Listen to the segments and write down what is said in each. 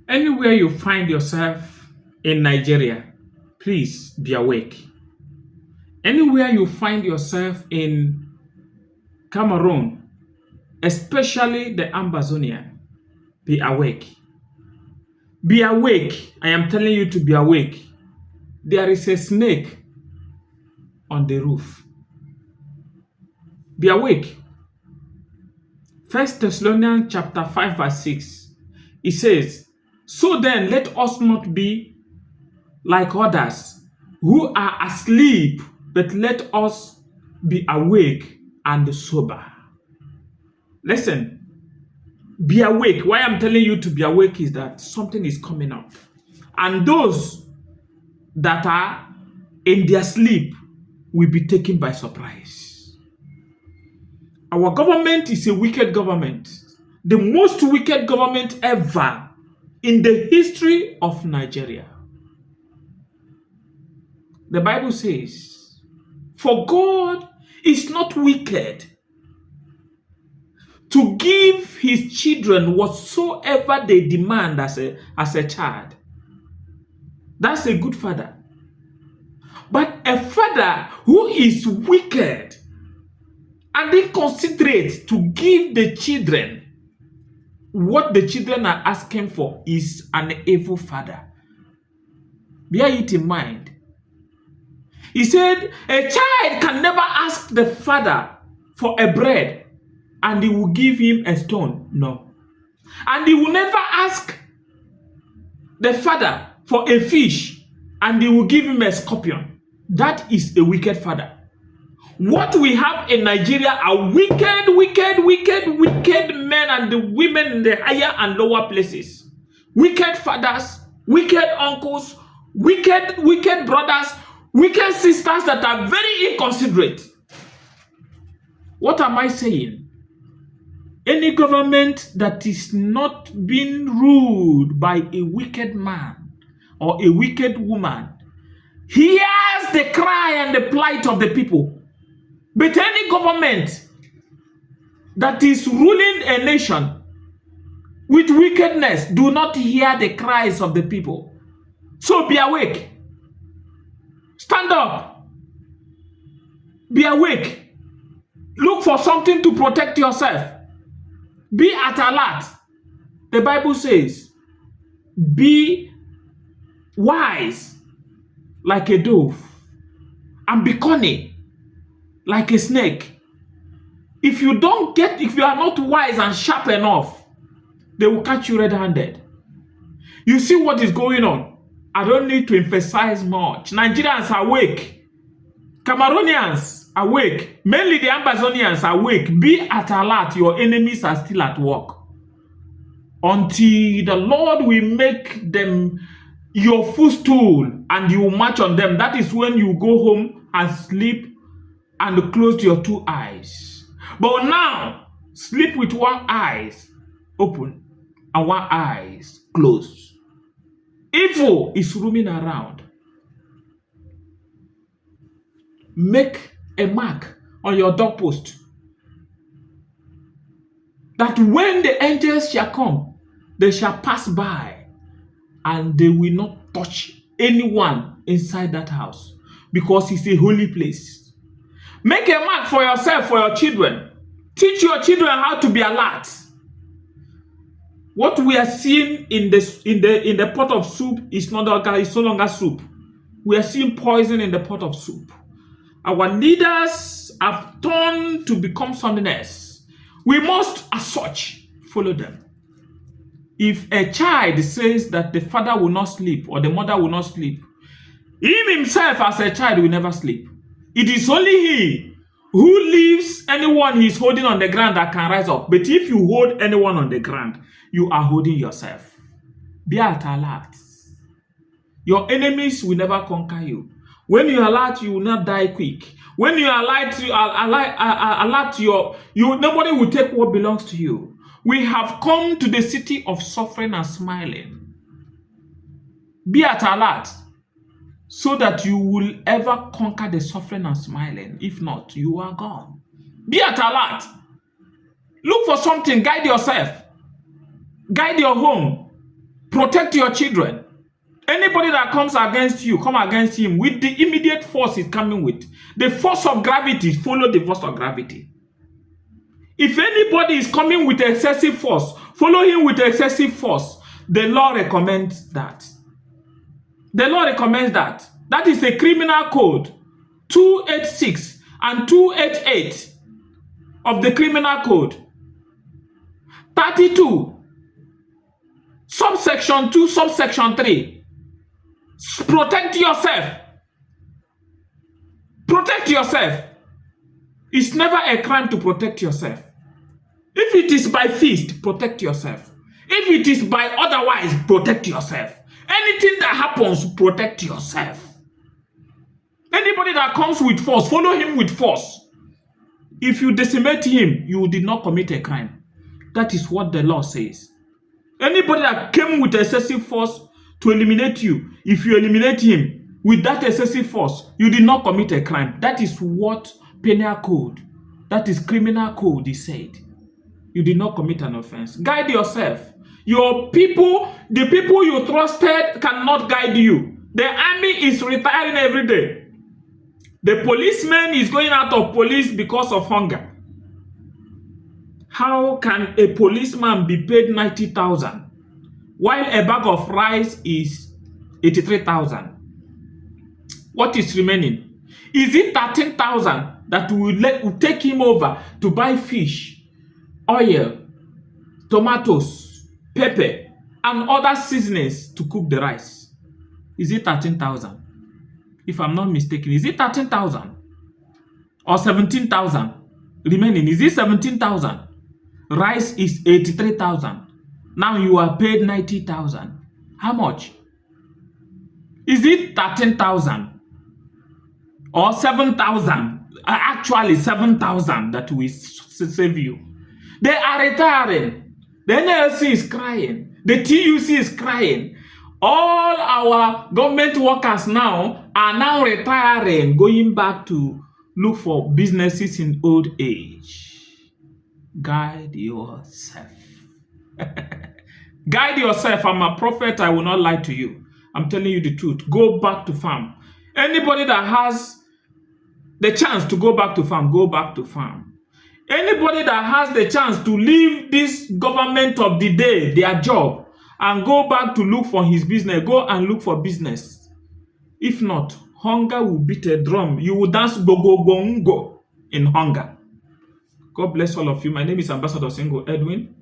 Anywhere you find yourself in Nigeria, please be awake. Anywhere you find yourself in Cameroon, especially the Ambazonia, be awake. Be awake. I am telling you to be awake. There is a snake on the roof. Be awake. 1 Thessalonians chapter 5 verse 6. It says, "So then let us not be like others who are asleep, but let us be awake and sober." Listen, be awake. Why I'm telling you to be awake is that something is coming up. And those that are in their sleep will be taken by surprise. Our government is a wicked government. The most wicked government ever in the history of Nigeria. The Bible says, "For God is not wicked to give his children whatsoever they demand as a child." That's a good father. But a father who is wicked and inconsiderate to give the children what the children are asking for is an evil father. Bear it in mind. He said, a child can never ask the father for a bread and he will give him a stone. No. And he will never ask the father for a fish and he will give him a scorpion. That is a wicked father. What we have in Nigeria are wicked men and the women in the higher and lower places. Wicked fathers, wicked uncles, wicked brothers, wicked sisters that are very inconsiderate. What am I saying? Any government that is not being ruled by a wicked man or a wicked woman hears the cry and the plight of the people. But any government that is ruling a nation with wickedness do not hear the cries of the people. So be awake. Stand up. Be awake. Look for something to protect yourself. Be at alert. The Bible says, be wise like a dove and be cunning like a snake. If you are not wise and sharp enough, they will catch you red-handed. You see what is going on? I don't need to emphasize much. Nigerians are awake. Cameroonians awake. Mainly the Ambazonians awake. Be at alert. Your enemies are still at work. Until the Lord will make them your footstool and you march on them. That is when you go home and sleep and close your two eyes. But now, sleep with one eye open and one eye closed. Evil is roaming around. Make a mark on your doorpost that when the angels shall come, they shall pass by and they will not touch anyone inside that house because it's a holy place. Make a mark for yourself, for your children. Teach your children how to be alert. What we are seeing in the pot of soup is no longer soup. We are seeing poison in the pot of soup. Our leaders have turned to become something else. We must, as such, follow them. If a child says that the father will not sleep or the mother will not sleep, him himself as a child will never sleep. It is only he who leaves anyone he's holding on the ground that can rise up. But if you hold anyone on the ground, you are holding yourself. Be at alert. Your enemies will never conquer you. When you are alert, you will not die quick. When you are alert, nobody will take what belongs to you. We have come to the city of suffering and smiling. Be at alert, so that you will ever conquer the suffering and smiling. If not, you are gone. Be at alert. Look for something. Guide yourself. Guide your home. Protect your children. Anybody that comes against you, come against him with the immediate force he's coming with. The force of gravity, follow the force of gravity. If anybody is coming with excessive force, follow him with excessive force. The law recommends that. The law recommends that. That is a criminal code 286 and 288 of the criminal code. 32, subsection 2, subsection 3. Protect yourself. Protect yourself. It's never a crime to protect yourself. If it is by fist, protect yourself. If it is by otherwise, protect yourself. Anything that happens, protect yourself. Anybody that comes with force, follow him with force. If you decimate him, you did not commit a crime. That is what the law says. Anybody that came with excessive force to eliminate you, if you eliminate him with that excessive force, you did not commit a crime. That is what penal code, that is criminal code is said. You did not commit an offense. Guide yourself. Your people, the people you trusted cannot guide you. The army is retiring every day. The policeman is going out of police because of hunger. How can a policeman be paid 90,000 while a bag of rice is 83,000? What is remaining? Is it 13,000 that will take him over to buy fish, oil, tomatoes, pepper, and other seasonings to cook the rice? Is it 13,000? If I'm not mistaken, is it 13,000 or 17,000 remaining? Is it 17,000? Rice is 83,000. Now you are paid 90,000. How much? Is it 13,000 or 7,000? Actually, 7,000 that will save you. They are retiring. The NLC is crying. The TUC is crying. All our government workers now are now retiring, going back to look for businesses in old age. Guide yourself. Guide yourself. I'm a prophet. I will not lie to you. I'm telling you the truth. Go back to farm. Anybody that has the chance to go back to farm, go back to farm. Anybody that has the chance to leave this government of the day, their job, and go back to look for his business, go and look for business. If not, hunger will beat a drum. You will dance go in hunger. God bless all of you. My name is Ambassador Single Edwin,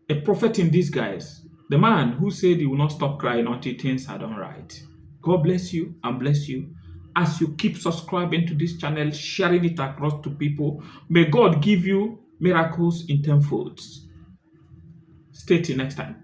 a prophet in disguise, the man who said he will not stop crying until things are done right. God bless you and bless you as you keep subscribing to this channel, sharing it across to people. May God give you miracles in tenfolds. Stay till next time.